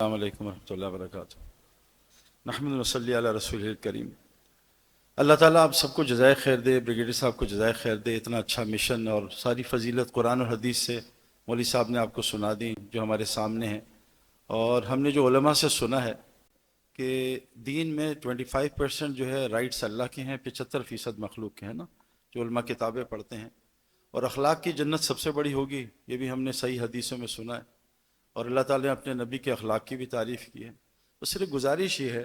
السلام علیکم ورحمۃ اللہ وبرکاتہ۔ نحمد و صلی علی رسول الکریم۔ اللہ تعالیٰ آپ سب کو جزائے خیر دے، بریگیڈیئر صاحب کو جزائے خیر دے۔ اتنا اچھا مشن اور ساری فضیلت قرآن اور حدیث سے مولوی صاحب نے آپ کو سنا دی جو ہمارے سامنے ہیں۔ اور ہم نے جو علماء سے سنا ہے کہ دین میں 25% جو ہے رائٹس اللہ کے ہیں، 75% مخلوق کے ہیں نا، جو علماء کتابیں پڑھتے ہیں۔ اور اخلاق کی جنت سب سے بڑی ہوگی، یہ بھی ہم نے صحیح حدیثوں میں سنا ہے۔ اور اللہ تعالیٰ نے اپنے نبی کے اخلاق کی بھی تعریف کی ہے۔ تو صرف گزارش یہ ہے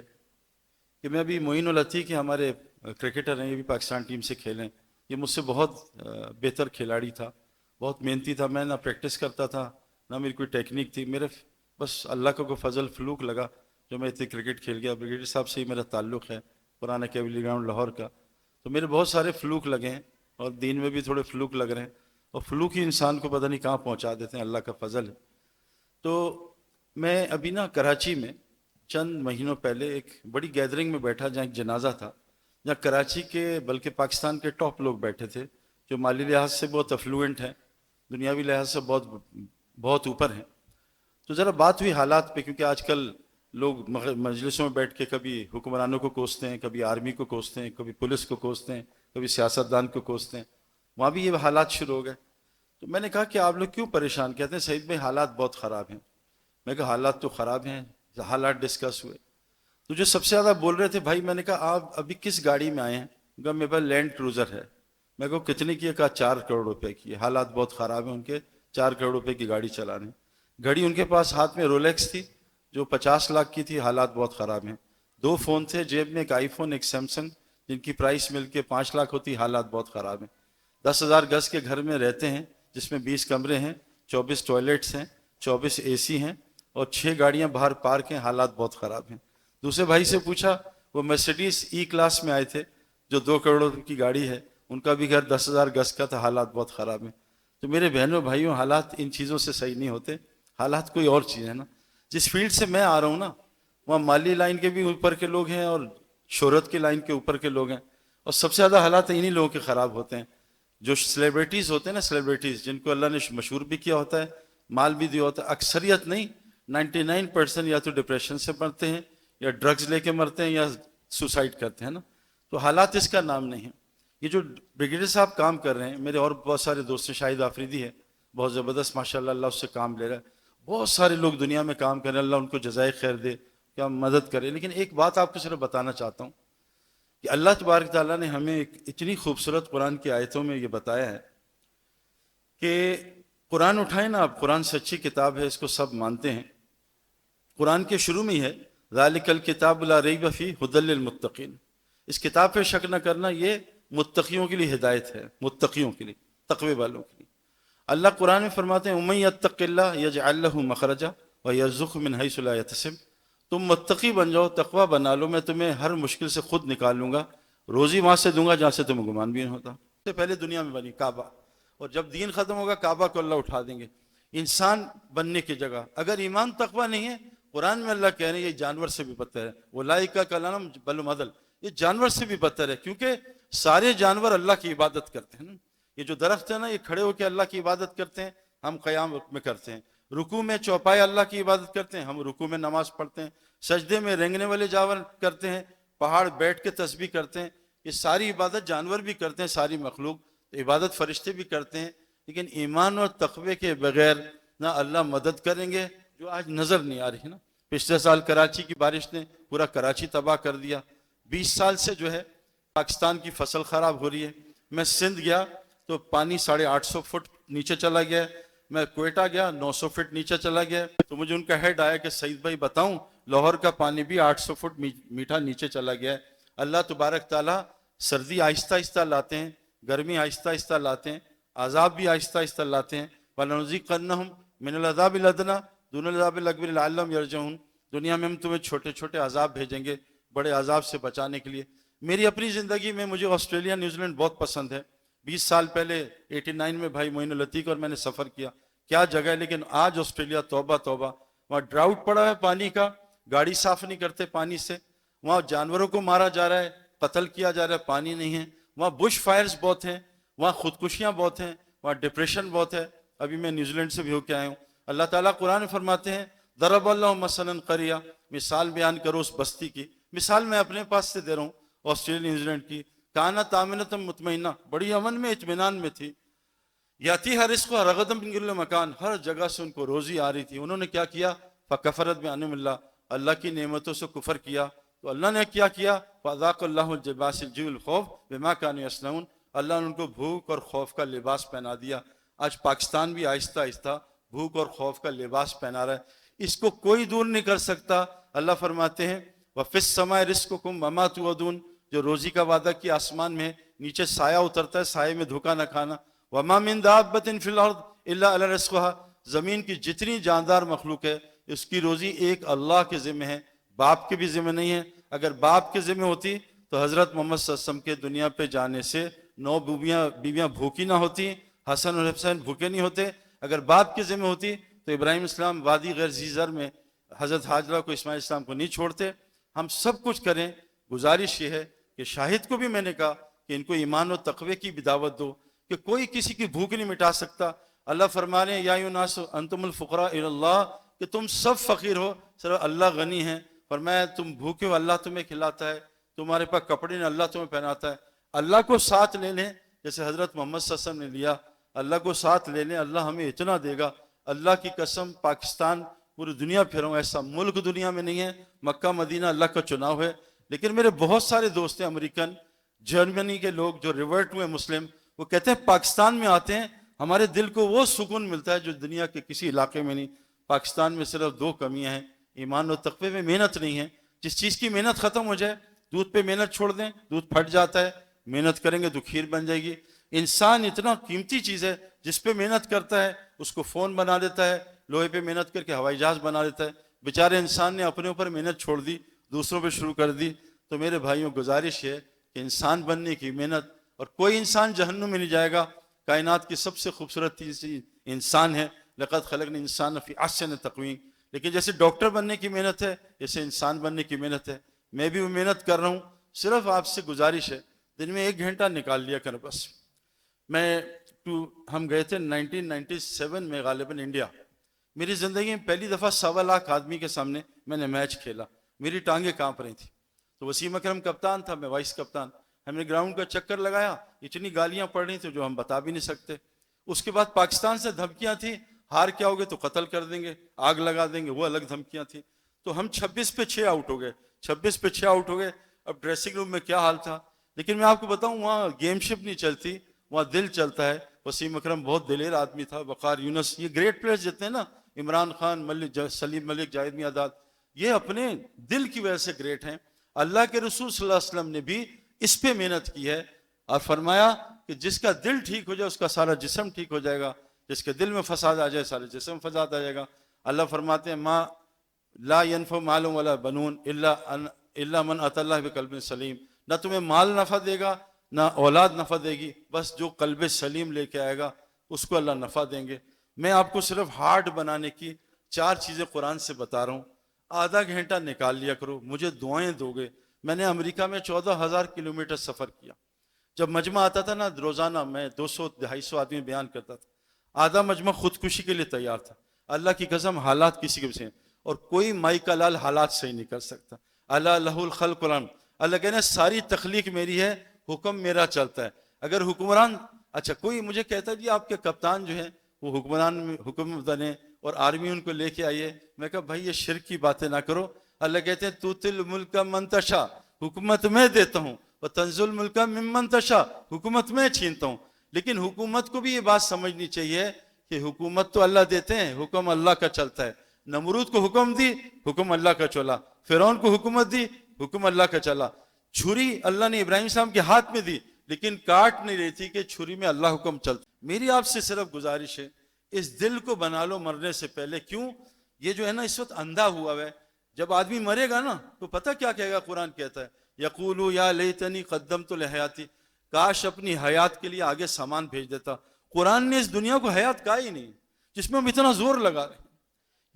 کہ میں ابھی معین العطیق کے ہمارے کرکٹر ہیں، یہ بھی پاکستان ٹیم سے کھیلیں، یہ مجھ سے بہت بہتر کھلاڑی تھا، بہت محنتی تھا۔ میں نہ پریکٹس کرتا تھا نہ میری کوئی ٹیکنیک تھی، میرے بس اللہ کا کوئی فضل فلوک لگا جو میں اتنے کرکٹ کھیل گیا۔ بریگیڈیئر صاحب سے ہی میرا تعلق ہے، پرانا کیولی گراؤنڈ لاہور کا، تو میرے بہت سارے فلوک لگے ہیں اور دین میں بھی تھوڑے فلوک لگ رہے ہیں، اور فلوک ہی انسان کو پتہ نہیں کہاں پہنچا دیتے ہیں، اللہ کا فضل ہے۔ تو میں ابھی نا کراچی میں چند مہینوں پہلے ایک بڑی گیدرنگ میں بیٹھا جہاں ایک جنازہ تھا، جہاں کراچی کے بلکہ پاکستان کے ٹاپ لوگ بیٹھے تھے جو مالی لحاظ سے بہت افلوئنٹ ہیں، دنیاوی لحاظ سے بہت اوپر ہیں۔ تو ذرا بات ہوئی حالات پہ، کیونکہ آج کل لوگ مجلسوں میں بیٹھ کے کبھی حکمرانوں کو کوستے ہیں، کبھی آرمی کو کوستے ہیں، کبھی پولیس کو کوستے ہیں، کبھی سیاستدان کو کوستے ہیں، وہاں بھی یہ حالات شروع ہو گئے۔ تو میں نے کہا کہ آپ لوگ کیوں پریشان؟ کہتے ہیں سعید بھائی حالات بہت خراب ہیں۔ میں کہا حالات تو خراب ہیں، حالات ڈسکس ہوئے تو جو سب سے زیادہ بول رہے تھے بھائی، میں نے کہا آپ ابھی کس گاڑی میں آئے ہیں؟ کہا میرے پاس لینڈ کروزر ہے۔ میں کہا کتنے کی ہے؟ کہا 4 کروڑ روپے کی ہے۔ حالات بہت خراب ہیں ان کے، 4 کروڑ روپے کی گاڑی چلا رہے ہیں۔ گھڑی ان کے پاس ہاتھ میں رولیکس تھی جو 50 لاکھ کی تھی، حالات بہت خراب ہیں۔ 2 فون تھے جیب میں، ایک آئی فون ایک سیمسنگ، جن کی پرائس مل کے 5 لاکھ ہوتی، حالات بہت خراب ہیں۔ 10,000 گز کے گھر میں رہتے ہیں جس میں 20 کمرے ہیں، 24 ٹوائلٹس ہیں، 24 اے سی ہیں، اور 6 گاڑیاں باہر پارک ہیں، حالات بہت خراب ہیں۔ دوسرے بھائی سے پوچھا، وہ مرسیڈیز ای کلاس میں آئے تھے جو 2 کروڑ کی گاڑی ہے، ان کا بھی گھر 10,000 گز کا تھا، حالات بہت خراب ہیں۔ تو میرے بہنوں بھائیوں، حالات ان چیزوں سے صحیح نہیں ہوتے، حالات کوئی اور چیز ہے نا۔ جس فیلڈ سے میں آ رہا ہوں نا، وہاں مالی لائن کے بھی اوپر کے لوگ ہیں اور شہرت کی لائن کے اوپر کے لوگ ہیں، اور سب سے زیادہ حالات انہی لوگوں کے خراب ہوتے ہیں جو سیلیبریٹیز ہوتے ہیں نا، سیلیبریٹیز جن کو اللہ نے مشہور بھی کیا ہوتا ہے، مال بھی دیا ہوتا ہے، اکثریت نہیں 99% یا تو ڈپریشن سے مرتے ہیں یا ڈرگز لے کے مرتے ہیں یا سوسائڈ کرتے ہیں نا۔ تو حالات اس کا نام نہیں ہے۔ یہ جو بریگیڈیئر صاحب کام کر رہے ہیں، میرے اور بہت سارے دوست ہیں، شاہد آفریدی ہے، بہت زبردست ماشاءاللہ، اللہ اس سے کام لے رہا ہے۔ بہت سارے لوگ دنیا میں کام کر رہے ہیں، اللہ ان کو جزائے خیر دے، کیا مدد کرے۔ لیکن ایک بات آپ کو صرف بتانا چاہتا ہوں کہ اللہ تبارک تعالیٰ نے ہمیں ایک اتنی خوبصورت قرآن کی آیتوں میں یہ بتایا ہے کہ قرآن اٹھائیں نا آپ، قرآن سچی کتاب ہے، اس کو سب مانتے ہیں۔ قرآن کے شروع میں ہی ہے ذالک الکتاب لا ریب فیہ ھدی للمتقین، اس کتاب پہ شک نہ کرنا، یہ متقیوں کے لیے ہدایت ہے، متقیوں کے لیے، تقوی والوں کے لیے۔ اللہ قرآن میں فرماتے ہیں ومن یتق اللہ یجعل لہ مخرجا ویرزقہ من حیث لا یحتسب، تم متقی بن جاؤ، تقوی بنا لو، میں تمہیں ہر مشکل سے خود نکال لوں گا، روزی وہاں سے دوں گا جہاں سے تمہیں گمان بھی نہیں ہوتا۔ سے پہلے دنیا میں بنی کعبہ، اور جب دین ختم ہوگا کعبہ کو اللہ اٹھا دیں گے انسان بننے کی جگہ۔ اگر ایمان تقوی نہیں ہے، قرآن میں اللہ کہہ رہے ہیں یہ جانور سے بھی بدتر ہے، اولئک کالانعام بل هم اضل، یہ جانور سے بھی بدتر ہے، کیونکہ سارے جانور اللہ کی عبادت کرتے ہیں نا۔ یہ جو درخت ہے نا، یہ کھڑے ہو کے اللہ کی عبادت کرتے ہیں، ہم قیام میں کرتے ہیں، رکوع میں چوپائے اللہ کی عبادت کرتے ہیں، ہم رکوع میں نماز پڑھتے ہیں، سجدے میں رینگنے والے جانور کرتے ہیں، پہاڑ بیٹھ کے تسبیح کرتے ہیں۔ یہ ساری عبادت جانور بھی کرتے ہیں، ساری مخلوق، عبادت فرشتے بھی کرتے ہیں، لیکن ایمان اور تقوی کے بغیر نہ اللہ مدد کریں گے، جو آج نظر نہیں آ رہی ہے نا۔ پچھلے سال کراچی کی بارش نے پورا کراچی تباہ کر دیا۔ 20 سال سے جو ہے پاکستان کی فصل خراب ہو رہی ہے۔ میں سندھ گیا تو پانی 850 فٹ نیچے چلا گیا، میں کوئٹہ گیا 900 فٹ نیچے چلا گیا، تو مجھے ان کا ہیڈ آیا کہ سعید بھائی بتاؤں، لاہور کا پانی بھی 800 فٹ میٹھا نیچے چلا گیا ہے۔ اللہ تبارک تعالیٰ سردی آہستہ آہستہ لاتے ہیں، گرمی آہستہ آہستہ لاتے ہیں، عذاب بھی آہستہ آہستہ لاتے ہیں۔ وَلَنُذِيقَنَّهُم مِّنَ الْعَذَابِ الْأَدْنَىٰ دُونَ الْعَذَابِ الْأَكْبَرِ لَعَلَّهُمْ يَرْجِعُونَ، دنیا میں ہم تمہیں چھوٹے چھوٹے عذاب بھیجیں گے بڑے عذاب سے بچانے کے لیے۔ میری اپنی زندگی میں مجھے آسٹریلیا نیوزی لینڈ بہت پسند ہے۔ 20 سال پہلے 89 میں بھائی معین العطیق اور میں نے سفر کیا، کیا جگہ ہے، لیکن آج آسٹریلیا توبہ توبہ، وہاں ڈراؤٹ پڑا ہے پانی کا، گاڑی صاف نہیں کرتے پانی سے، وہاں جانوروں کو مارا جا رہا ہے، قتل کیا جا رہا ہے، پانی نہیں ہے، وہاں بش فائرز بہت ہیں، وہاں خودکشیاں بہت ہیں، وہاں ڈپریشن بہت ہے۔ ابھی میں نیوزی لینڈ سے بھی ہو کے آیا ہوں۔ اللہ تعالیٰ قرآن میں فرماتے ہیں ضرب اللہ مثلا قریہ، مثال بیان کرو اس بستی کی. مثال میں اپنے پاس سے دے رہا ہوں، آسٹریلیا نیوزی لینڈ کی. کانت آمنۃ مطمئنہ، بڑی امن میں اطمینان میں تھی. یاتیہا رزقہا رغداً من کل مکان، ہر جگہ سے ان کو روزی آ رہی تھی. انہوں نے کیا کیا؟ فکفرت بانعم اللہ، اللہ کی نعمتوں سے کفر کیا. تو اللہ نے کیا کیا؟ فذاق اللہ الجباس الجوع الخوف بما كانوا يصنعون، اللہ نے ان کو بھوک اور خوف کا لباس پہنا دیا. آج پاکستان بھی آہستہ آہستہ بھوک اور خوف کا لباس پہنا رہا ہے. اس کو کوئی دور نہیں کر سکتا. اللہ فرماتے ہیں وَفِي السَّمَاءِ رِزْقُكُمْ وَمَا تُوعَدُونَ، جو روزی کا وعدہ کیا آسمان میں، نیچے سایہ اترتا ہے، سائے میں دھوکہ نہ کھانا. وَمَا مِن دَابَّةٍ فِي الْأَرْضِ إِلَّا عَلَىٰ رِزْقُهَا، زمین کی جتنی جاندار مخلوق ہے اس کی روزی ایک اللہ کے ذمہ ہے، باپ کے بھی ذمہ نہیں ہے. اگر باپ کے ذمہ ہوتی تو حضرت محمد صلی اللہ علیہ وسلم کے دنیا پہ جانے سے 9 بیویاں بھوکی نہ ہوتی، حسن اور حسین بھوکے نہیں ہوتے. اگر باپ کے ذمہ ہوتی تو ابراہیم اسلام وادی غیر ذی زر میں حضرت حاجرہ کو، اسماعیل اسلام کو نہیں چھوڑتے. ہم سب کچھ کریں. گزارش یہ ہے کہ شاہد کو بھی میں نے کہا کہ ان کو ایمان و تقوی کی بھی دعوت دو، کہ کوئی کسی کی بھوک نہیں مٹا سکتا. اللہ فرما رہے ہیں یا ایھا الناس انتم الفقراء الی اللہ، کہ تم سب فقیر ہو، صرف اللہ غنی ہے. فرمایا تم بھوکے ہو، اللہ تمہیں کھلاتا ہے. تمہارے پاس کپڑے نہیں، اللہ تمہیں پہناتا ہے. اللہ کو ساتھ لے لیں جیسے حضرت محمد صلی اللہ علیہ وسلم نے لیا. اللہ کو ساتھ لے لیں، اللہ ہمیں اتنا دے گا. اللہ کی قسم، پاکستان پوری دنیا پھروں، ایسا ملک دنیا میں نہیں ہے. مکہ مدینہ اللہ کا چناؤ ہے. لیکن میرے بہت سارے دوست ہیں امریکن، جرمنی کے لوگ جو ریورٹ ہوئے مسلم، وہ کہتے ہیں پاکستان میں آتے ہیں ہمارے دل کو وہ سکون ملتا ہے جو دنیا کے کسی علاقے میں نہیں. پاکستان میں صرف 2 کمیاں ہیں، ایمان و تقوی میں محنت نہیں ہے. جس چیز کی محنت ختم ہو جائے، دودھ پہ محنت چھوڑ دیں، دودھ پھٹ جاتا ہے. محنت کریں گے تو کھیر بن جائے گی. انسان اتنا قیمتی چیز ہے، جس پہ محنت کرتا ہے اس کو فون بنا دیتا ہے، لوہے پہ محنت کر کے ہوائی جہاز بنا دیتا ہے. بیچارے انسان نے اپنے اوپر محنت چھوڑ دی، دوسروں پہ شروع کر دی. تو میرے بھائیوں گزارش ہے کہ انسان بننے کی محنت، اور کوئی انسان جہنم میں نہیں جائے گا. کائنات کی سب سے خوبصورت چیز انسان ہے. لقد خلقنا الانسان فی احسن تقویم. لیکن جیسے ڈاکٹر بننے کی محنت ہے، جیسے انسان بننے کی محنت ہے. میں بھی وہ محنت کر رہا ہوں. صرف آپ سے گزارش ہے دن میں 1 گھنٹہ نکال لیا کر بس. ہم گئے تھے 1997 میں غالباً انڈیا. میری زندگی میں پہلی دفعہ 1.25 لاکھ آدمی کے سامنے میں نے میچ کھیلا. میری ٹانگیں کانپ رہی تھیں. تو وسیم اکرم کپتان تھا، میں وائس کپتان. ہم نے گراؤنڈ کا چکر لگایا، اتنی گالیاں پڑ رہی تھیں جو ہم بتا بھی نہیں سکتے. اس کے بعد پاکستان سے دھمکیاں تھیں، ہار کیا ہوگے تو قتل کر دیں گے، آگ لگا دیں گے، وہ الگ دھمکیاں تھیں. تو ہم 26 پہ 6 آؤٹ ہو گئے. 26 پہ 6 آؤٹ ہو گئے. اب ڈریسنگ روم میں کیا حال تھا. لیکن میں آپ کو بتاؤں، وہاں گیم شپ نہیں چلتی، وہاں دل چلتا ہے. وسیم اکرم بہت دلیر آدمی تھا، وقار یونس، یہ گریٹ پلیئرز جتنے نا، عمران خان، سلیم ملک، جاوید میاں، یہ اپنے دل کی وجہ سے گریٹ ہیں. اللہ کے رسول صلی اللہ علیہ وسلم نے بھی اس پہ محنت کی ہے اور فرمایا کہ جس کا دل ٹھیک ہو جائے اس کا سارا جسم ٹھیک ہو جائے گا. جس کے دل میں فساد آ جائے سارے جسم فساد آ جائے گا. اللہ فرماتے ہیں ما لا ينفع مال ولا بنون الا من اتى الله بقلب سلیم. نہ تمہیں مال نفع دے گا، نہ اولاد نفع دے گی، بس جو قلب سلیم لے کے آئے گا اس کو اللہ نفع دیں گے. میں آپ کو صرف ہارٹ بنانے کی 4 چیزیں قرآن سے بتا رہا ہوں. آدھا گھنٹہ نکال لیا کرو، مجھے دعائیں دو گے. میں نے امریکہ میں 14,000 کلومیٹر سفر کیا. جب مجمع آتا تھا نا روزانہ، میں 200-250 آدمی بیان کرتا تھا. آدھا مجمع خودکشی کے لیے تیار تھا. اللہ کی قسم حالات کسی کے سے، اور کوئی مائی کا لال حالات صحیح نہیں کر سکتا. اللہ لہ الخلق والامر، اللہ کہنا ساری تخلیق میری ہے، حکم میرا چلتا ہے. اگر حکمران، اچھا کوئی مجھے کہتا ہے جی آپ کے کپتان جو ہیں وہ حکمران حکم بنے اور آرمی ان کو لے کے آئیے. میں کہا بھائی یہ شرک کی باتیں نہ کرو. اللہ کہتے ہیں توتل ملک من تشاء، حکومت میں دیتا ہوں، اور تنزل ملک ممن تشاء، حکومت میں چھینتا ہوں. لیکن حکومت کو بھی یہ بات سمجھنی چاہیے کہ حکومت تو اللہ دیتے ہیں، حکم اللہ کا چلتا ہے. نمرود کو حکم دی، حکم اللہ کا چلا. فرعون کو حکومت دی، حکم اللہ کا چلا. چھری اللہ نے ابراہیم صاحب کے ہاتھ میں دی، لیکن کاٹ نہیں رہی تھی کہ چھری میں اللہ حکم چلتا. میری آپ سے صرف گزارش ہے اس دل کو بنا لو مرنے سے پہلے. کیوں؟ یہ جو ہے نا اس وقت اندھا ہوا ہے. جب آدمی مرے گا نا تو پتہ کیا کہے گا؟ قرآن کہتا ہے یقولو یا لیتنی قدمت لحیاتی، کاش اپنی حیات کے لیے آگے سامان بھیج دیتا. قرآن نے اس دنیا کو حیات کہا ہی نہیں جس میں ہم اتنا زور لگا رہے ہیں.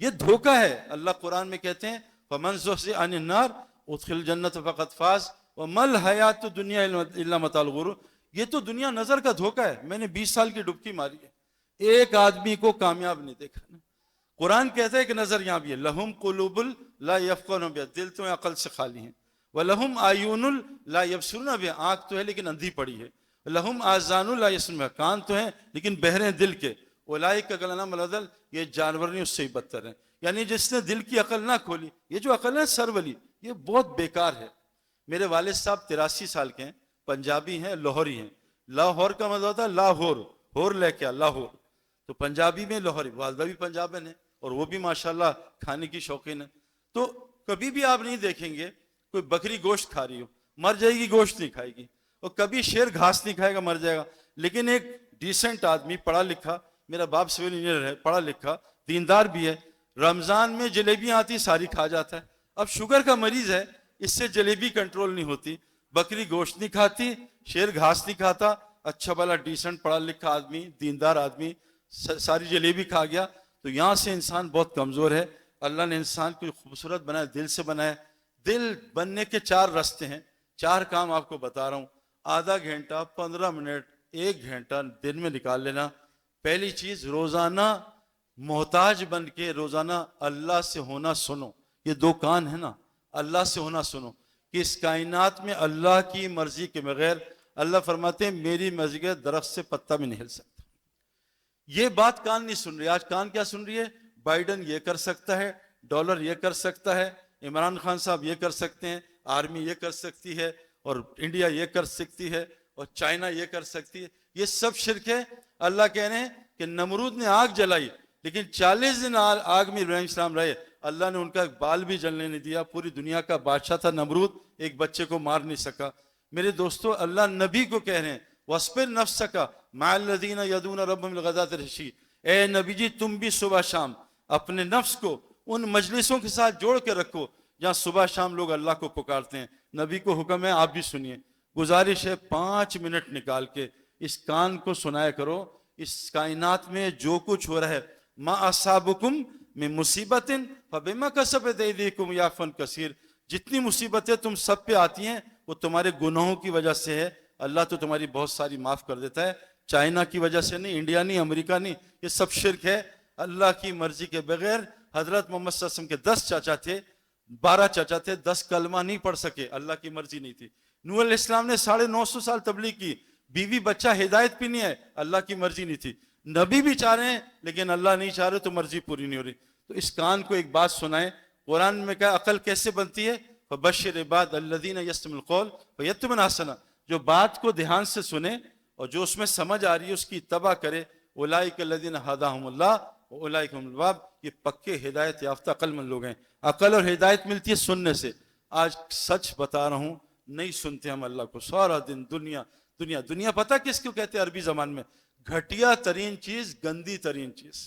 یہ دھوکہ ہے. اللہ قرآن میں کہتے ہیں فمن زحزح عن النار ادخل الجنۃ فقد فاز وما الحیات الدنیا الا متاع الغرور. یہ تو دنیا نظر کا دھوکہ ہے. میں نے 20 سال کی ڈبکی ماری ہے، ایک آدمی کو کامیاب نہیں دیکھا. قرآن کہتا ہے کہ نظر یہاں بھی ہے، لہم قلوب لا یفقہون بہا، دل تو عقل سے خالی ہیں، وَلَهُمْ أَعْيُنٌ لَا يَبْصِرُونَ بِهَا، آنکھ تو ہے لیکن اندھی پڑی ہے، لَهُمْ آذَانٌ لَا يَسْمَعُونَ بِهَا، کان تو ہیں لیکن بہرے ہیں دل کے، اولئک کالانعام بل اضل، یہ جانور نہیں اس سے ہی بدتر ہیں۔ یعنی جس نے دل کی عقل نہ کھولی، یہ جو عقل ہے سرولی، یہ بہت بیکار ہے۔ میرے والد صاحب 83 سال کے ہیں، پنجابی ہیں، لاہوری ہیں۔ لاہور کا مطلب ہوتا ہے لاہور، ہور لے کے لاہور، تو پنجابی میں لاہوری، والدہ بھی پنجابن ہے اور وہ بھی ماشاءاللہ کھانے کی شوقین ہے۔ تو کبھی بھی آپ نہیں دیکھیں گے کوئی بکری گوشت کھا رہی ہو، مر جائے گی گوشت نہیں کھائے گی، اور کبھی شیر گھاس نہیں کھائے گا مر جائے گا۔ لیکن ایک ڈیسنٹ آدمی پڑھا لکھا، میرا باپ سول انجینئر ہے، پڑھا لکھا دیندار بھی ہے، رمضان میں جلیبیاں آتی ساری کھا جاتا ہے۔ اب شوگر کا مریض ہے، اس سے جلیبی کنٹرول نہیں ہوتی، بکری گوشت نہیں کھاتی، شیر گھاس نہیں کھاتا، اچھا بھلا ڈیسنٹ پڑھا لکھا آدمی، دیندار آدمی ساری جلیبی کھا گیا۔ تو یہاں سے انسان بہت کمزور ہے۔ اللہ نے انسان کو خوبصورت بنایا، دل سے بنایا۔ دل بننے کے 4 راستے ہیں، 4 کام آپ کو بتا رہا ہوں، آدھا گھنٹہ، 15 منٹ، 1 گھنٹہ دن میں نکال لینا۔ پہلی چیز، روزانہ محتاج بن کے روزانہ اللہ سے ہونا سنو۔ یہ 2 کان ہے نا، اللہ سے ہونا سنو کہ اس کائنات میں اللہ کی مرضی کے بغیر، اللہ فرماتے ہیں میری مرضی کے درخت سے پتا بھی نہیں ہل سکتا۔ یہ بات کان نہیں سن رہی۔ آج کان کیا سن رہی ہے؟ بائیڈن یہ کر سکتا ہے، ڈالر یہ کر سکتا ہے، عمران خان صاحب یہ کر سکتے ہیں، آرمی یہ کر سکتی ہے، اور انڈیا یہ کر سکتی ہے، اور چائنا یہ کر سکتی ہے۔ یہ سب شرک ہے۔ اللہ کہہ رہے ہیں کہ نمرود نے آگ جلائی لیکن 40 دن آگ میں ابراہیم السلام رہے، اللہ نے ان کا بال بھی جلنے نہیں دیا۔ پوری دنیا کا بادشاہ تھا نمرود، ایک بچے کو مار نہیں سکا۔ میرے دوستو، اللہ نبی کو کہہ رہے ہیں وَاصْبِرْ نَفْسَكَ مَعَ الَّذِينَ يَدْعُونَ رَبَّهُمْ بِالْغَدَاةِ وَالْعَشِيِّ، اے نبی جی تم بھی صبح شام اپنے نفس کو ان مجلسوں کے ساتھ جوڑ کے رکھو جہاں صبح شام لوگ اللہ کو پکارتے ہیں۔ نبی کو حکم ہے، آپ بھی سنیے، گزارش ہے 5 منٹ نکال کے اس کان کو سنایا کرو۔ اس کائنات میں جو کچھ ہو رہا ہے، ما اصابکم من مصیبت فبما کسبت ایدیکم یعفو عن کثیر، جتنی مصیبتیں تم سب پہ آتی ہیں وہ تمہارے گناہوں کی وجہ سے ہے، اللہ تو تمہاری بہت ساری معاف کر دیتا ہے۔ چائنا کی وجہ سے نہیں، انڈیا نہیں، امریکہ نہیں، یہ سب شرک ہے۔ اللہ کی مرضی کے بغیر، حضرت محمد صلی اللہ علیہ وسلم کے 10 چاچا تھے، 12 چاچا تھے، 10 کلمہ نہیں پڑھ سکے، اللہ کی مرضی نہیں تھی۔ نوح علیہ السلام نے 950 سال تبلیغ کی، بیوی بچہ ہدایت پہ نہیں ہے، اللہ کی مرضی نہیں تھی۔ نبی بھی چاہ رہے ہیں لیکن اللہ نہیں چاہ رہے تو مرضی پوری نہیں ہو رہی۔ تو اس کان کو ایک بات سنائیں، قرآن میں کہا عقل کیسے بنتی ہے؟ فَبَشِّرْ عِبَادَ الَّذِينَ يَسْتَمِعُونَ الْقَوْلَ فَيَتَّبِعُونَ أَحْسَنَهُ، جو بات کو دھیان سے سنے اور جو اس میں سمجھ آ رہی ہے اس کی اتباع کرے، اولئک الذین ھداھم اللہ واولئک ھم الالباب، یہ پکے ہدایت یافتہ عقل مند لوگ ہیں۔ عقل اور ہدایت ملتی ہے سننے سے۔ آج سچ بتا رہا ہوں، نہیں سنتے ہم اللہ کو، سارا دن دنیا دنیا دنیا۔ پتہ کس کو کہتے ہیں عربی زبان میں؟ گھٹیا ترین چیز، گندی ترین چیز۔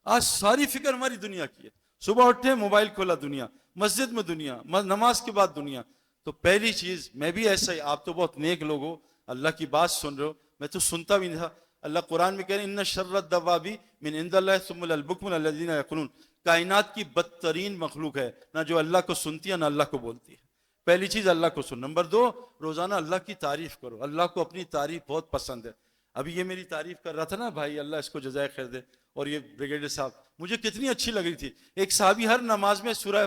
آج ساری فکر ہماری دنیا کی ہے۔ صبح اٹھے موبائل کھولا دنیا، مسجد میں دنیا، نماز کے بعد دنیا۔ تو پہلی چیز، میں بھی ایسا ہی، آپ تو بہت نیک لوگ ہو، اللہ کی بات سن رہے ہو، میں تو سنتا بھی نہیں تھا۔ اللہ قرآن میں کہہ رہے ہیں ان شر الدواب من عند اللہ ثم البکم الذین یعقلون، کائنات کی بدترین مخلوق ہے نہ جو اللہ کو سنتی ہے نہ اللہ کو بولتی ہے۔ پہلی چیز اللہ کو سن۔ نمبر 2، روزانہ اللہ کی تعریف کرو۔ اللہ کو اپنی تعریف بہت پسند ہے۔ ابھی یہ میری تعریف کر رہا تھا نا بھائی، اللہ اس کو جزائے خیر دے، اور یہ بریگیڈیئر صاحب مجھے کتنی اچھی لگ رہی تھی۔ ایک صحابی ہر نماز میں سورہ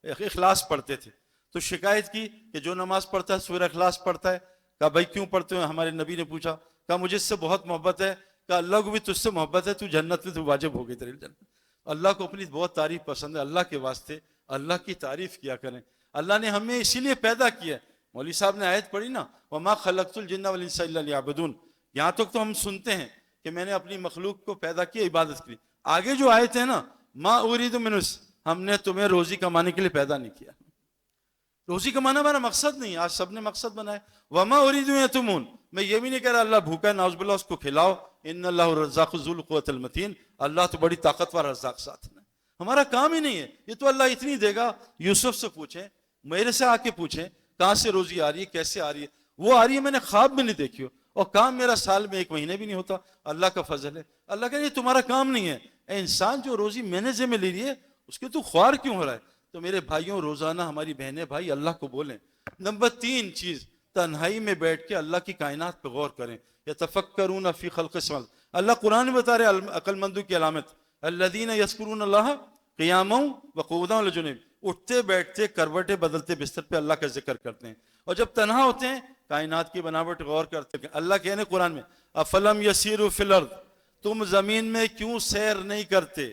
اخلاص پڑھتے تھے، تو شکایت کی کہ جو نماز پڑھتا ہے سورہ اخلاص پڑھتا ہے۔ کہا بھائی کیوں پڑھتے ہو؟ ہمارے نبی نے پوچھا۔ کہا مجھے اس سے بہت محبت ہے۔ کہا اللہ کو بھی تجھ سے محبت ہے، تو جنت میں تو واجب ہو گئی تیری جنت۔ اللہ کو اپنی بہت تعریف پسند ہے۔ اللہ کے واسطے اللہ کی تعریف کیا کریں۔ اللہ نے ہمیں اسی لیے پیدا کیا ہے۔ مولوی صاحب نے آیت پڑھی نا، وَمَا خَلَقْتُ الْجِنَّ وَالْإِنسَ إِلَّا لِيَعْبُدُونَ، یہاں تک تو ہم سنتے ہیں کہ میں نے اپنی مخلوق کو پیدا کیا عبادت کی۔ آگے جو آیت ہے نا، مَا أُرِيدُ مِنْهُ، ہم نے تمہیں روزی کمانے کے لیے پیدا نہیں کیا۔ روزی کمانا ہمارا مقصد نہیں، آج سب نے مقصد بنایا۔ وَمَا أُرِيدُ أَن يَطْعِمُونِ، میں یہ بھی نہیں کہہ رہا اللہ بھوکا ہے نعوذ باللہ اس کو کھلاؤ، ان اللہ الرزاق ذو القوۃ المتین، اللہ تو بڑی طاقتور رزاق ساتھ ہے۔ ہمارا کام ہی نہیں ہے، یہ تو اللہ اتنی دے گا۔ یوسف سے پوچھیں، میرے سے آ کے پوچھیں کہاں سے روزی آ رہی ہے، کیسے آ رہی ہے؟ وہ آ رہی ہے میں نے خواب میں نہیں دیکھی ہو، اور کام میرا سال میں 1 مہینے بھی نہیں ہوتا، اللہ کا فضل ہے۔ اللہ کہہ رہے یہ تمہارا کام نہیں ہے، اے انسان جو روزی میں نے ذمہ لے لی ہے اس کے تو خوار کیوں ہو رہا ہے؟ تو میرے بھائیوں، روزانہ ہماری بہنیں بھائی اللہ کو بولیں۔ نمبر 3 چیز، تنہائی میں بیٹھ کے اللہ کی کائنات پہ غور کریں۔ یتفکرون فی خلق السماوات، اللہ قرآن میں بتا رہے عقل مندوں کی علامت، الذین یذکرون اللہ قیاما وقعودا وعلی جنوب، اٹھتے بیٹھتے کروٹیں بدلتے بستر پہ اللہ کا ذکر کرتے ہیں، اور جب تنہا ہوتے ہیں کائنات کی بناوٹ غور کرتے ہیں۔ اللہ کہنے قرآن میں افلم یسیروا فی الارض، تم زمین میں کیوں سیر نہیں کرتے،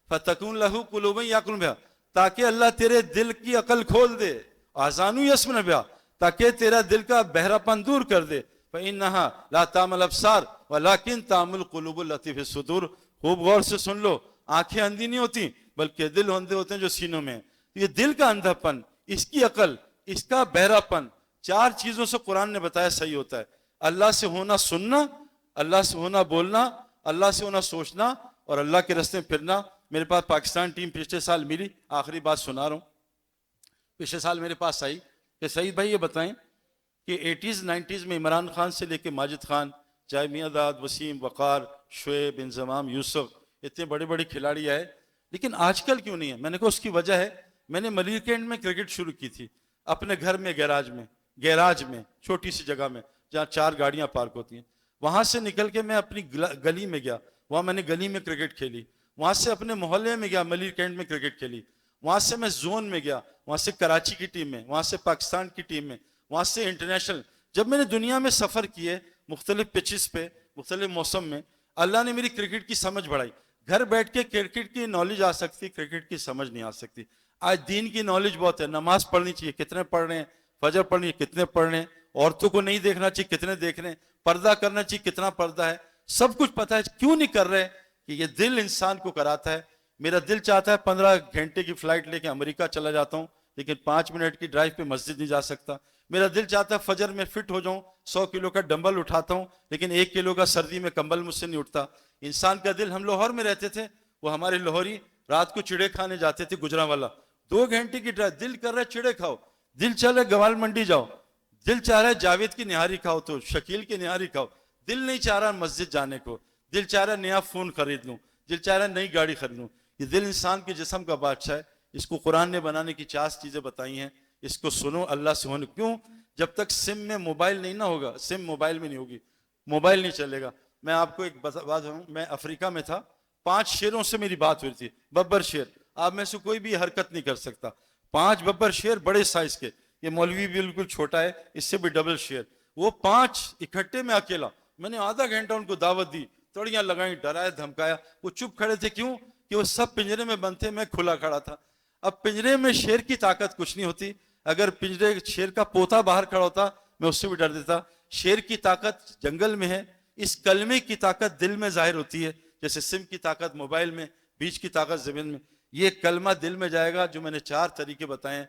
فتکون لہ قلوب یعقلون بہا، تاکہ اللہ تیرے دل کی عقل کھول دے، آذان یسمعون بہا، تاکہ تیرا دل کا بہرا پن دور کر دے، فإنها لا تعمى الابصار ولكن تعمى القلوب التي في الصدور۔ خوب غور سے سن لو، آنکھیں اندھی نہیں ہوتی بلکہ دل اندھے ہوتے ہیں جو سینوں میں ہیں۔ یہ دل کا اندھا پن، اس کی عقل، اس کا بہرا پن، چار چیزوں سے قرآن نے بتایا صحیح ہوتا ہے: اللہ سے ہونا سننا، اللہ سے ہونا بولنا، اللہ سے ہونا سوچنا، اور اللہ کے راستے میں پھرنا۔ میرے پاس پاکستان ٹیم پچھلے سال ملی، آخری بات سنا رہا ہوں، پچھلے سال میرے پاس آئی کہ سعید بھائی یہ بتائیں کہ 80s 90s میں عمران خان سے لے کے ماجد خان، چاہے میاں داد، وسیم، وقار، شعیب، انضمام، یوسف، اتنے بڑے بڑے کھلاڑی آئے، لیکن آج کل کیوں نہیں ہے؟ میں نے کہا اس کی وجہ ہے، میں نے ملیر کینٹ میں کرکٹ شروع کی تھی، اپنے گھر میں گیراج میں چھوٹی سی جگہ میں جہاں 4 گاڑیاں پارک ہوتی ہیں، وہاں سے نکل کے میں اپنی گلی میں گیا، وہاں میں نے گلی میں کرکٹ کھیلی، وہاں سے اپنے محلے میں گیا، ملیر کینٹ میں کرکٹ کھیلی، وہاں سے میں زون میں گیا، وہاں سے کراچی کی ٹیم میں، وہاں سے پاکستان کی ٹیم میں، وہاں سے انٹرنیشنل۔ جب میں نے دنیا میں سفر کیے مختلف پچز پہ، مختلف موسم میں، اللہ نے میری کرکٹ کی سمجھ بڑھائی۔ گھر بیٹھ کے کرکٹ کی نالج آ سکتی، کرکٹ کی سمجھ نہیں آ سکتی۔ آج دین کی نالج بہت ہے، نماز پڑھنی چاہیے، کتنے پڑھ رہے ہیں، فجر پڑھنی ہے کتنے پڑھ رہے ہیں، عورتوں کو نہیں دیکھنا چاہیے کتنے دیکھ رہے ہیں، پردہ کرنا چاہیے کتنا پردہ ہے، سب کچھ پتہ ہے، کیوں نہیں کر رہے؟ کہ یہ دل انسان کو کراتا ہے۔ میرا دل چاہتا ہے 15 گھنٹے کی فلائٹ لے کے امریکہ چلا جاتا ہوں، لیکن 5 منٹ کی ڈرائیو پہ مسجد نہیں جا سکتا۔ میرا دل چاہتا ہے فجر میں فٹ ہو جاؤں، 100 کلو کا ڈمبل اٹھاتا ہوں، لیکن 1 کلو کا سردی میں کمبل مجھ سے نہیں اٹھتا۔ انسان کا دل، ہم لاہور میں رہتے تھے، وہ ہمارے لاہوری رات کو چڑے کھانے جاتے تھے گجرانوالہ، 2 گھنٹے کی ڈرائیو، دل کر رہا ہے چڑے کھاؤ، دل چل رہا ہے گوال منڈی جاؤ، دل چاہ رہا ہے جاوید کی نہاری کھاؤ تو شکیل کی نہاری کھاؤ، دل نہیں چاہ رہا مسجد جانے کو، دل چاہ رہا ہے نیا فون خرید لوں، دل چاہ رہا ہے نئی گاڑی خرید لوں۔ یہ دل انسان کے جسم کا بادشاہ ہے، اس کو قرآن نے بنانے کی 4 چیزیں بتائی ہیں، اس کو سنو، اللہ سے ہونے۔ کیوں؟ جب تک سم میں موبائل نہیں نہ ہوگا، سم موبائل میں نہیں ہوگی، موبائل نہیں چلے گا۔ میں آپ کو ایک بات ہوں، میں افریقہ میں تھا، 5 شیروں سے میری بات ہوئی تھی، ببر شیر، آپ میں سے کوئی بھی حرکت نہیں کر سکتا، 5 ببر شیر بڑے سائز کے، یہ مولوی بالکل چھوٹا ہے، اس سے بھی ڈبل شیر، وہ 5 اکٹھے میں اکیلا، میں نے آدھا گھنٹہ ان کو دعوت دی، تڑیاں لگائیں، ڈرایا دھمکایا، وہ چپ کھڑے تھے۔ کیوں؟ کہ وہ سب پنجرے میں بند تھے، میں کھلا کھڑا تھا۔ اب پنجرے میں شیر کی طاقت کچھ نہیں ہوتی، اگر پنجرے شیر کا پوتا باہر کھڑا ہوتا میں اس سے بھی ڈر دیتا۔ شیر کی طاقت جنگل میں ہے، اس کلمے کی طاقت دل میں ظاہر ہوتی ہے، جیسے سم کی طاقت موبائل میں، بیچ کی طاقت زمین میں۔ یہ کلمہ دل میں جائے گا، جو میں نے 4 طریقے بتائے ہیں۔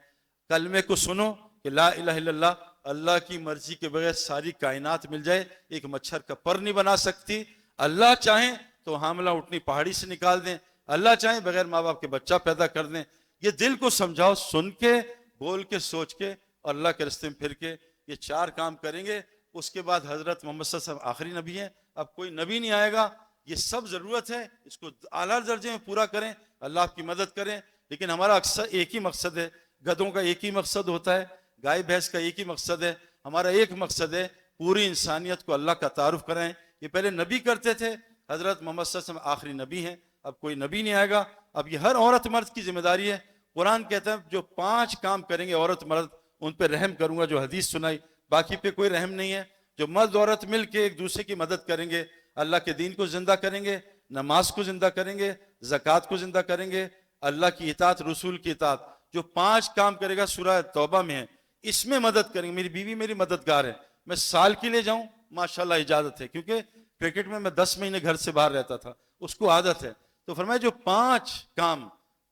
کلمے کو سنو کہ لا الہ الا اللہ، اللہ کی مرضی کے بغیر ساری کائنات مل جائے، ایک مچھر کا پر نہیں بنا سکتی۔ اللہ چاہیں تو حاملہ اٹھنی پہاڑی سے نکال دیں، اللہ چاہیں بغیر ماں باپ کے بچہ پیدا کر دیں۔ یہ دل کو سمجھاؤ، سن کے، بول کے، سوچ کے، اور اللہ کے راستے میں پھر کے، یہ 4 کام کریں گے۔ اس کے بعد حضرت محمد صلی اللہ علیہ وسلم آخری نبی ہیں، اب کوئی نبی نہیں آئے گا۔ یہ سب ضرورت ہے، اس کو اعلیٰ درجے میں پورا کریں، اللہ آپ کی مدد کریں۔ لیکن ہمارا اکثر ایک ہی مقصد ہے، گدھوں کا ایک ہی مقصد ہوتا ہے، گائے بھینس کا ایک ہی مقصد ہے، ہمارا ایک مقصد ہے، پوری انسانیت کو اللہ کا تعارف کرائیں۔ یہ پہلے نبی کرتے تھے، حضرت محمد صلی اللہ علیہ وسلم آخری نبی ہیں، اب کوئی نبی نہیں آئے گا۔ اب یہ ہر عورت مرد کی ذمہ داری ہے۔ قرآن کہتا ہے جو 5 کام کریں گے عورت مرد، ان پہ رحم کروں گا، جو حدیث سنائی، باقی پہ کوئی رحم نہیں ہے۔ جو مرد عورت مل کے ایک دوسرے کی مدد کریں گے، اللہ کے دین کو زندہ کریں گے، نماز کو زندہ کریں گے، زکوٰۃ کو زندہ کریں گے، اللہ کی اطاعت، رسول کی اطاعت، جو 5 کام کرے گا سورہ توبہ میں ہے، اس میں مدد کریں گے۔ میری بیوی میری مددگار ہے، میں سال کے لیے جاؤں ماشاءاللہ اجازت ہے، کیونکہ کرکٹ میں 10 مہینے گھر سے باہر رہتا تھا، اس کو عادت ہے۔ تو فرمایا جو 5 کام،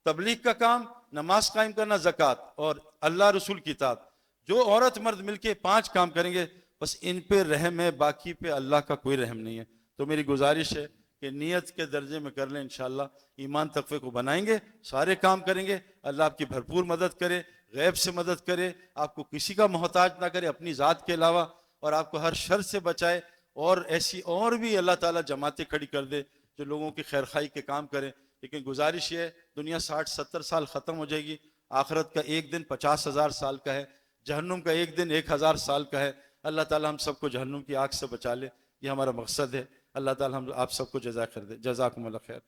تبلیغ کا کام، نماز قائم کرنا، زکوٰۃ، اور اللہ رسول کی اطاعت، جو عورت مرد مل کے 5 کام کریں گے، بس ان پہ رحم ہے، باقی پہ اللہ کا کوئی رحم نہیں ہے۔ تو میری گزارش ہے کہ نیت کے درجے میں کر لیں، انشاءاللہ ایمان تقوی کو بنائیں گے، سارے کام کریں گے، اللہ آپ کی بھرپور مدد کرے، غیب سے مدد کرے، آپ کو کسی کا محتاج نہ کرے اپنی ذات کے علاوہ، اور آپ کو ہر شر سے بچائے، اور ایسی اور بھی اللہ تعالیٰ جماعتیں کھڑی کر دے جو لوگوں کی خیر خواہی کے کام کریں۔ لیکن گزارش یہ ہے، دنیا 60-70 سال ختم ہو جائے گی، آخرت کا ایک دن 50,000 سال کا ہے، جہنم کا ایک دن 1,000 سال کا ہے۔ اللہ تعالیٰ ہم سب کو جہنم کی آگ سے بچا لے، یہ ہمارا مقصد ہے۔ اللہ تعالیٰ ہم آپ سب کو جزا خیر دے۔ جزاکم اللہ خیر۔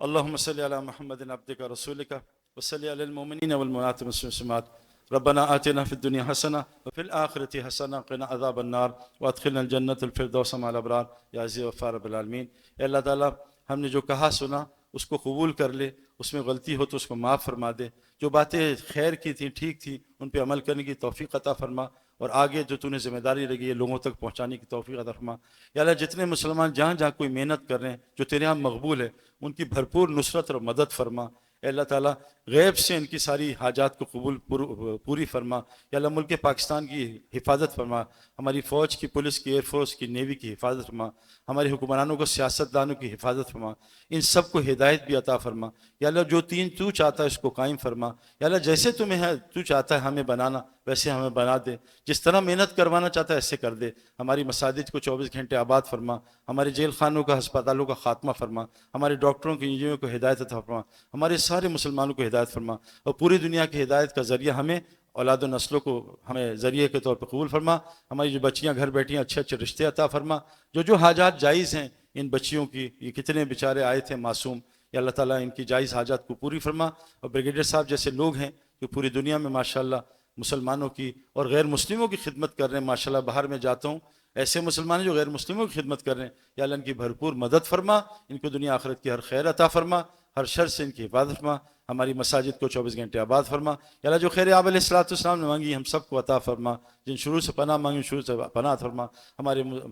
اللهم صل على محمد عبدك ورسولك وصل على المؤمنين والمؤمنات والمسلمات ربنا آتنا في الدنيا حسنة وفي الآخرة حسنة وقنا عذاب النار وادخلنا الجنة الفردوس مع الأبرار یا عزیز غفار رب العالمین۔ اے اللہ تعالیٰ ہم نے جو کہا سنا اس کو قبول کر لے، اس میں غلطی ہو تو اس کو معاف فرما دے، جو باتیں خیر کی تھیں ٹھیک تھیں ان پہ عمل کرنے کی توفیق عطا فرما، اور آگے جو تو نے ذمہ داری لگی ہے لوگوں تک پہنچانے کی توفیق عطا فرما۔ یا اللہ جتنے مسلمان جہاں جہاں کوئی محنت کر رہے ہیں جو تیرے ہاں مقبول ہے ان کی بھرپور نصرت اور مدد فرما۔ اے اللہ تعالیٰ غیب سے ان کی ساری حاجات کو پوری فرما۔ یا اللہ ملک پاکستان کی حفاظت فرما، ہماری فوج کی، پولیس کی، ایئر فورس کی، نیوی کی حفاظت فرما، ہمارے حکمرانوں کو، سیاستدانوں کی حفاظت فرما، ان سب کو ہدایت بھی عطا فرما۔ یا اللہ جو تو چاہتا ہے اس کو قائم فرما۔ یا اللہ جیسے تو چاہتا ہے ہمیں بنانا ویسے ہمیں بنا دے، جس طرح محنت کروانا چاہتا ہے ایسے کر دے۔ ہماری مساجد کو 24 گھنٹے آباد فرما، ہمارے جیل خانوں کا، ہسپتالوں کا خاتمہ فرما، ہمارے ڈاکٹروں کی، انجینئروں کو ہدایت عطا فرما، ہمارے سارے مسلمانوں کو ہدایت فرما، اور پوری دنیا کی ہدایت کا ذریعہ ہمیں، اولاد و نسلوں کو ہمیں ذریعے کے طور پر قبول فرما۔ ہماری جو بچیاں گھر بیٹھی ہیں اچھے اچھے رشتے عطا فرما، جو حاجات جائز ہیں ان بچیوں کی، یہ کتنے بیچارے آئے تھے معصوم، یا اللہ تعالیٰ ان کی جائز حاجات کو پوری فرما۔ اور بریگیڈیئر صاحب جیسے لوگ ہیں جو پوری دنیا میں ماشاءاللہ مسلمانوں کی اور غیر مسلموں کی خدمت کر رہے ہیں، ماشاءاللہ باہر میں جاتا ہوں ایسے مسلمان ہیں جو غیر مسلموں کی خدمت کر رہے ہیں، یا اللہ ان کی بھرپور مدد فرما، ان کو دنیا آخرت کی ہر خیر عطا فرما، ہر شر سے ان کی حفاظت فرما، ہماری مساجد کو 24 گھنٹے آباد فرما۔ یا اللہ جو خیر آپ علیہ السلام نے مانگی ہم سب کو عطا فرما، جن شروع سے پناہ مانگی شروع سے پناہ فرما،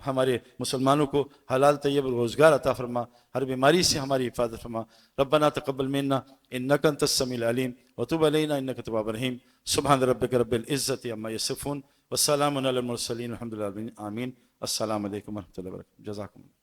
ہمارے مسلمانوں کو حلال طیب روزگار عطا فرما، ہر بیماری سے ہماری حفاظت فرما۔ ربنا تقبل منا انک انت السمیع العلیم وتب علینا انک التواب الرحیم۔ سبحان ربک رب العزۃ عما یصفون والسلام علی المرسلین الحمد للہ آمین۔ السلام علیکم ورحمۃ اللہ وبرکاتہ۔ جزاکم اللہ۔